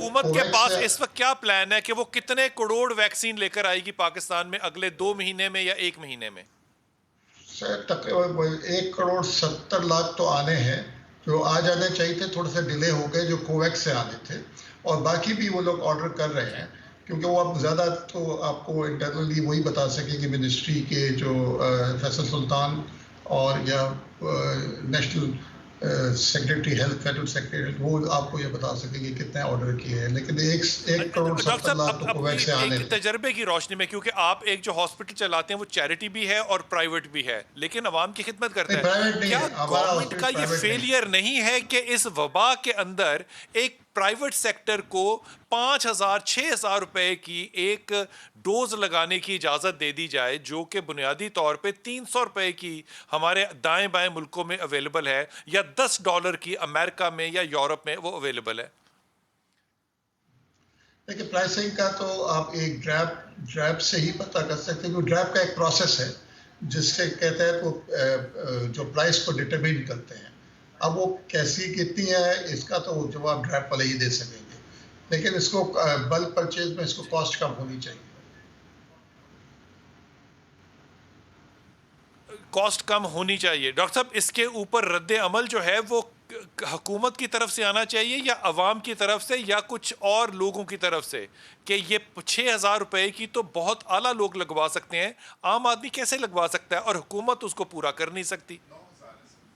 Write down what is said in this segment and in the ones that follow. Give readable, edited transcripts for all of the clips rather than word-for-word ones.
حکومت کے پاس اس وقت کیا پلان ہے کہ وہ کتنے کروڑ ویکسین لے کر آئے گی پاکستان میں اگلے 2 مہینے میں یا 1 مہینے میں؟ تقریباً 1,70,00,000 تو آنے ہیں، جو آ جانے چاہیے تھے، تھوڑے سے ڈیلے ہو گئے، جو کوویکس سے آنے تھے، اور باقی بھی وہ لوگ آرڈر کر رہے ہیں، کیونکہ وہ اب زیادہ تو آپ کو انٹرنلی وہی بتا سکیں کہ منسٹری کے جو فیصل سلطان اور یا national secretary health, federal secretary, وہ آپ کو یہ بتا سکیں کہ کتنے آرڈر کیے ہیں، لیکن 1,70,00,000 تو ڈاکٹر صاحب کوویکس سے آنے ایک تھے۔ تجربے کی روشنی میں، کیونکہ آپ ایک جو ہاسپٹل چلاتے ہیں وہ چیریٹی بھی ہے اور پرائیویٹ بھی ہے لیکن عوام کی خدمت کرتا نہیں، ہے، پرائیویٹ نہیں کیا ہے ہمارا گورنمنٹ ہاسپٹل، کا یہ پرائیویٹ نہیں۔ فیلئر نہیں ہے کہ اس وبا کے اندر ایک پرائیویٹ سیکٹر کو 5,000 6,000 روپے کی ایک ڈوز لگانے کی اجازت دے دی جائے، جو کہ بنیادی طور پہ 300 روپے کی ہمارے دائیں بائیں ملکوں میں اویلیبل ہے، یا $10 کی امریکہ میں یا یورپ میں وہ اویلیبل ہے؟ دیکھیں، پرائسنگ کا تو آپ ایک ڈریپ سے ہی پتہ کر سکتے ہیں، کیونکہ ڈریپ کا ایک پروسیس ہے جس سے کہتے ہیں وہ جو پرائس کو ڈٹرمین کرتے ہیں۔ اب وہ کیسی کتنی ہے اس کا تو جواب ڈریپ والے ہی دے سکیں گے، لیکن اس کو بلک پرچیز میں اس کو کاسٹ کم ہونی چاہیے۔ کاسٹ کم ہونی چاہیے۔ ڈاکٹر صاحب اس کے اوپر رد عمل جو ہے وہ حکومت کی طرف سے آنا چاہیے یا عوام کی طرف سے یا کچھ اور لوگوں کی طرف سے، کہ یہ 6,000 روپے کی تو بہت اعلیٰ لوگ لگوا سکتے ہیں، عام آدمی کیسے لگوا سکتا ہے اور حکومت اس کو پورا کر نہیں سکتی؟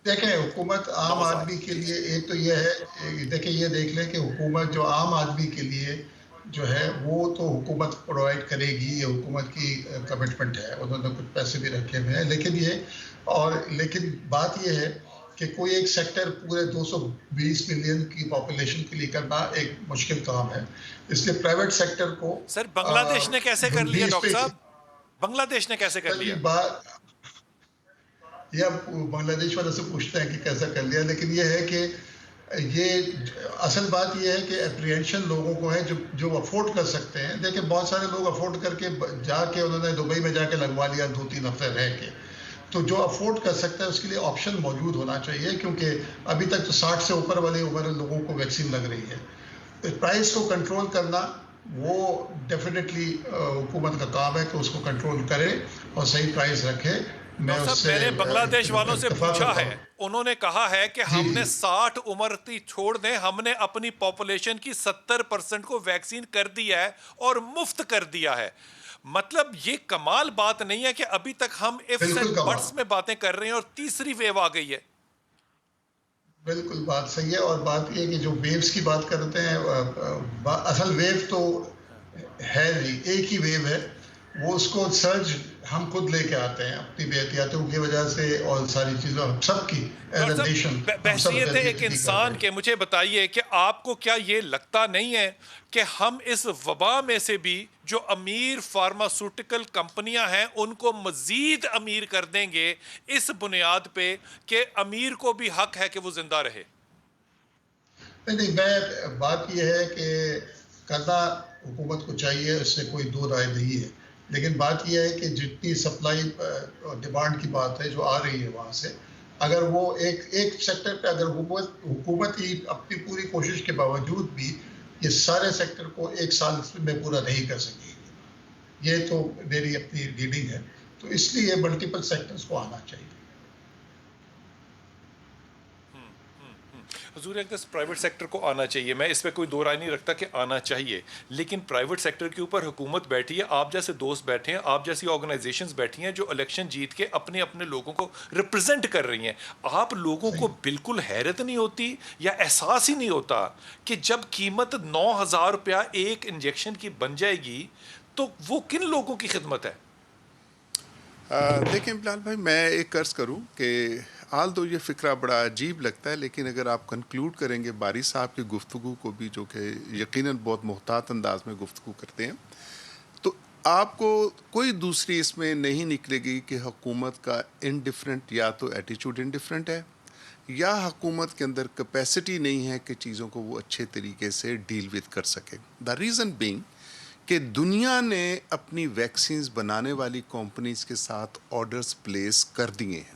دیکھیں، حکومت عام 9,000 آدمی کے جی لیے ایک تو یہ ہے، دیکھیں یہ دیکھ لیں کہ حکومت جو عام آدمی کے لیے جو ہے وہ تو حکومت پرووائڈ کرے گی، یہ حکومت کی کمٹمنٹ ہے، انہوں نے کچھ پیسے بھی رکھے ہوئے ہیں، لیکن بات یہ ہے کہ کوئی ایک سیکٹر پورے 220 ملین کی پاپولیشن کے لیے کرنا ایک مشکل کام ہے، اس لیے پرائیویٹ سیکٹر کو سر بنگلہ دیش نے کیسے کر لیا 20 ڈاکٹر پہ صاحب؟ بنگلہ دیش نے کیسے کر لیا؟ یہ اب بنگلہ دیش والے سے پوچھتے ہیں کہ کیسا کر لیا، لیکن یہ ہے کہ یہ اصل بات یہ ہے کہ اپریہنشن لوگوں کو ہے جو افورڈ کر سکتے ہیں۔ دیکھیں بہت سارے لوگ افورڈ کر کے جا کے انہوں نے دبئی میں جا کے لگوا لیا 2-3 ہفتے رہ کے، تو جو افورڈ کر سکتا ہے اس کے لیے آپشن موجود ہونا چاہیے، کیونکہ ابھی تک تو 60 سے اوپر والے عمر لوگوں کو ویکسین لگ رہی ہے۔ پرائس کو کنٹرول کرنا وہ ڈیفینیٹلی حکومت کا کام ہے کہ اس کو کنٹرول کرے اور صحیح پرائس رکھے۔ ڈاکٹر صاحب میں نے بنگلہ دیش والوں سے اتفاق پوچھا کرتا ہے، ہوں۔ انہوں نے کہا ہے کہ جی ہم نے جی 60 عمر چھوڑ دیں، ہم نے اپنی پاپولیشن کی 70% کو ویکسین کر دیا ہے اور مفت کر دیا ہے۔ مطلب یہ کمال بات نہیں ہے کہ ابھی تک ہم ifs بالکل and کمال، buts میں باتیں کر رہے ہیں اور تیسری ویو آ گئی ہے؟ بالکل بات صحیح ہے، اور بات یہ کہ جو ویوز کی بات کرتے ہیں، اصل ویو تو ہے نہیں، ایک ہی ویو ہے، وہ اس کو سرج ہم خود لے کے آتے ہیں اپنی بے احتیاطیوں کی وجہ سے اور ساری چیزوں ہم سب کی ایز ڈاکٹر اے نیشن صاحب ہم سب بحیثیت ایک غلطی کر رہے انسان ہیں۔ کے مجھے بتائیے کہ آپ کو کیا یہ لگتا نہیں ہے کہ ہم اس وبا میں سے بھی جو امیر فارماسوٹیکل کمپنیاں ہیں ان کو مزید امیر کر دیں گے اس بنیاد پہ کہ امیر کو بھی حق ہے کہ وہ زندہ رہے؟ نہیں، میں بات یہ ہے کہ کرنا حکومت کو چاہیے، اس سے کوئی دو رائے نہیں ہے، لیکن بات یہ ہے کہ جتنی سپلائی ڈیمانڈ کی بات ہے جو آ رہی ہے وہاں سے، اگر وہ ایک سیکٹر پہ اگر حکومت ہی اپنی پوری کوشش کے باوجود بھی یہ سارے سیکٹر کو 1 سال میں پورا نہیں کر سکے گی، یہ تو میری اپنی ریڈنگ ہے، تو اس لیے ملٹیپل سیکٹرز کو آنا چاہیے۔ حضور اقدس پرائیویٹ سیکٹر کو آنا چاہیے، میں اس پہ کوئی دو رائے نہیں رکھتا کہ آنا چاہیے، لیکن پرائیویٹ سیکٹر کے اوپر حکومت بیٹھی ہے، آپ جیسے دوست بیٹھے ہیں، آپ جیسی آرگنائزیشنز بیٹھی ہیں جو الیکشن جیت کے اپنے اپنے لوگوں کو ریپرزینٹ کر رہی ہیں، آپ لوگوں کو صحیح، بالکل حیرت نہیں ہوتی یا احساس ہی نہیں ہوتا کہ جب قیمت 9,000 روپیہ ایک انجیکشن کی بن جائے گی تو وہ کن لوگوں کی خدمت ہے؟ دیکھیں بلال بھائی، میں ایک عرض کروں کہ آل دو یہ فکرہ بڑا عجیب لگتا ہے، لیکن اگر آپ کنکلوڈ کریں گے باری صاحب کی گفتگو کو بھی، جو کہ یقیناً بہت محتاط انداز میں گفتگو کرتے ہیں، تو آپ کو کوئی دوسری اس میں نہیں نکلے گی کہ حکومت کا انڈیفرنٹ یا تو ایٹیچیوڈ انڈیفرنٹ ہے یا حکومت کے اندر کیپیسٹی نہیں ہے کہ چیزوں کو وہ اچھے طریقے سے ڈیل وتھ کر سکے۔ دا ریزن بینگ کہ دنیا نے اپنی ویکسینز بنانے والی کمپنیز کے ساتھ آرڈرز پلیس کر دیے ہیں،